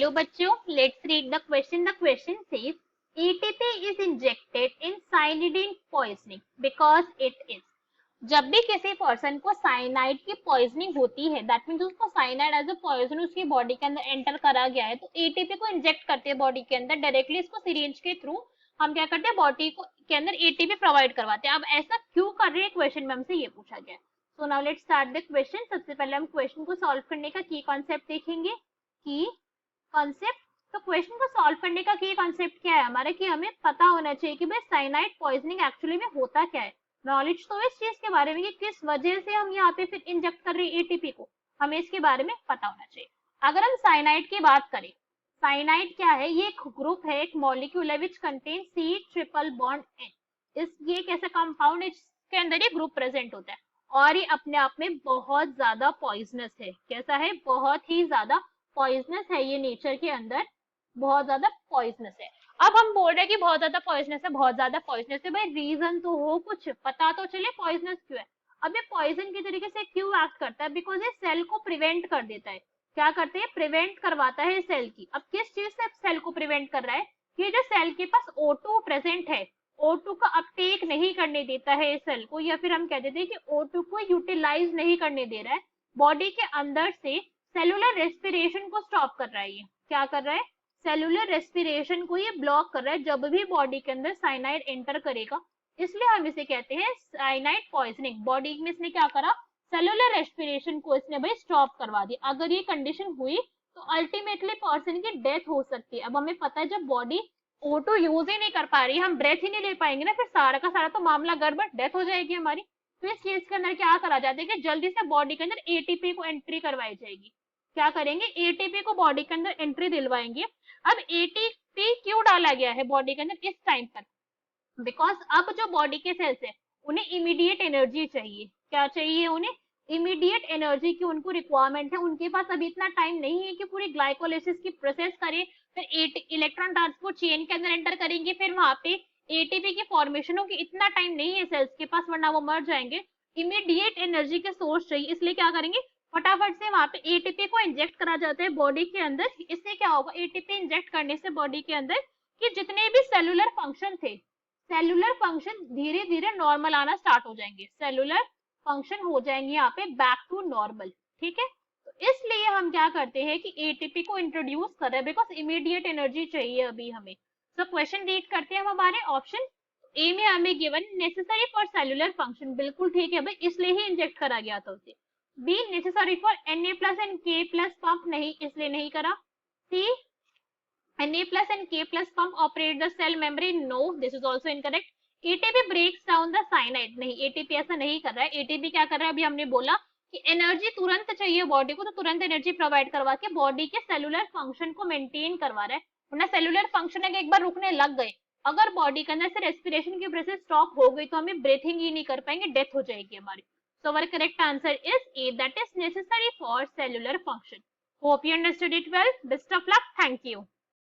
Hello बच्चों, let's read the question. The question says ATP is injected in cyanidine poisoning because it is. जब भी किसी person को cyanide की poisoning होती है, दैट मीन्स उसको साइनाइड एज अ पॉइजन उसकी बॉडी के अंदर एंटर करा गया है, तो एटीपी को इंजेक्ट करते हैं बॉडी के अंदर डायरेक्टली. इसको सिरिंज के थ्रू हम क्या करते हैं, बॉडी को के अंदर एटीपी प्रोवाइड करवाते हैं. अब ऐसा क्यों कर रहे हैं, क्वेश्चन में हमसे ये पूछा गया. So now let's start the question. सबसे पहले हम क्वेश्चन को सॉल्व करने का की कॉन्सेप्ट देखेंगे. की कॉन्सेप्ट, तो क्वेश्चन को सॉल्व करने का की कॉन्सेप्ट क्या है हमारा, कि हमें पता होना चाहिए कि भाई साइनाइड पॉइजनिंग एक्चुअली में होता क्या है. नॉलेज तो इस चीज के बारे में कि किस वजह से हम यहाँ पे फिर इंजेक्ट कर रहे हैं एटीपी को, हमें इसके बारे में पता होना चाहिए. अगर हम साइनाइड की बात करें, साइनाइड क्या है, ये एक ग्रुप है, एक मॉलिक्यूल है which contain C triple bond N. ये एक ऐसा कंपाउंड है जिसके अंदर ये ग्रुप प्रेजेंट होता है और ये अपने आप में बहुत ज्यादा पॉइजनस है. कैसा है, बहुत ही ज्यादा पॉइजनस है ये, नेचर के अंदर बहुत ज्यादा पॉइजनस है. अब हम बोल रहे हैं कि बहुत ज्यादा पॉइजनस है, बहुत ज्यादा पॉइजनस है, भाई रीजन तो हो, कुछ पता तो चले पॉइजनस क्यों है. अब ये पॉइजन की तरीके से क्यों एक्ट करता है, बिकॉज ये सेल को प्रिवेंट कर देता है. क्या करते हैं, प्रिवेंट करवाता है सेल की. अब किस चीज से सेल को प्रिवेंट कर रहा है, कि जो सेल के पास O2 प्रेजेंट है, O2 का अपटेक नहीं करने देता है सेल को, या फिर हम कह देते हैं कि O2 को यूटिलाइज नहीं करने दे रहा है. बॉडी के अंदर से सेलुलर रेस्पिरेशन को स्टॉप कर रहा है. ये क्या कर रहा है, सेलुलर रेस्पिरेशन को ये ब्लॉक कर रहा है जब भी बॉडी के अंदर साइनाइड एंटर करेगा. इसलिए हम इसे कहते हैं साइनाइड पॉइजनिंग. बॉडी में इसने क्या करा, सेलुलर रेस्पिरेशन को इसने भाई स्टॉप करवा दिया. अगर ये कंडीशन हुई तो अल्टीमेटली पर्सन की डेथ हो सकती है. अब हमें पता है जब बॉडी O2 यूज ही नहीं कर पा रही, हम ब्रेथ ही नहीं ले पाएंगे ना, फिर सारा का सारा तो मामला गड़बड़, डेथ हो जाएगी हमारी. तो इस चीज के अंदर क्या करा जाता है कि जल्दी से बॉडी के अंदर एटीपी को एंट्री करवाई जाएगी. क्या करेंगे, एटीपी को बॉडी के अंदर एंट्री दिलवाएंगे. अब एटीपी क्यों डाला गया है बॉडी के अंदर इस टाइम पर, बिकॉज अब जो बॉडी के सेल्स है उन्हें इमीडिएट एनर्जी चाहिए. क्या चाहिए उन्हें, इमीडिएट एनर्जी की उनको रिक्वायरमेंट है. उनके पास अभी इतना टाइम नहीं है कि पूरी ग्लाइकोलाइसिस की प्रोसेस करें, फिर इलेक्ट्रॉन ट्रांसपोर्ट चेन के अंदर एंटर करेंगे, फिर वहां पे एटीपी की फॉर्मेशन होगी. इतना टाइम नहीं है सेल्स के पास, वरना वो मर जाएंगे. इमीडिएट एनर्जी के सोर्स चाहिए, इसलिए क्या करेंगे, फटाफट से वहां पे एटीपी को इंजेक्ट करा जाता है बॉडी के अंदर. इससे क्या होगा, एटीपी इंजेक्ट करने से बॉडी के अंदर कि जितने भी सेलुलर फंक्शन थे, सेलुलर फंक्शन धीरे धीरे नॉर्मल आना स्टार्ट हो जाएंगे. सेलुलर फंक्शन हो जाएंगे यहाँ पे बैक टू नॉर्मल. ठीक है, तो इसलिए हम क्या करते हैं कि एटीपी को इंट्रोड्यूस कर रहे हैं, बिकॉज इमीडिएट एनर्जी चाहिए अभी हमें. तो क्वेश्चन रीड करते हैं हम हमारे ऑप्शन ए में हमें given necessary for cellular function, बिल्कुल ठीक है भाई, इसलिए ही इंजेक्ट करा गया था उसे. Be necessary for Na plus and K plus pump, नहीं, इसलिए नहीं करा. सी Na plus and K plus pump operate the cell membrane, no, this is also incorrect. ATP breaks down the cyanide, नहीं, ATP ऐसा नहीं कर रहा है. ATP क्या कर रहा है, अभी हमने बोला कि एनर्जी तुरंत चाहिए बॉडी को, तो तुरंत एनर्जी प्रोवाइड करवा के बॉडी के सेलुलर फंक्शन को मेंटेन करवा रहा है. वरना सेलुलर फंक्शन अगर एक बार रुकने लग गए, अगर बॉडी के अंदर से रेस्पिरेशन की प्रोसेस स्टॉप हो गई, तो हमें ब्रीथिंग ही नहीं कर पाएंगे, डेथ हो जाएगी हमारी. So our correct answer is A, that is necessary for cellular function. Hope you understood it well. Best of luck. Thank you.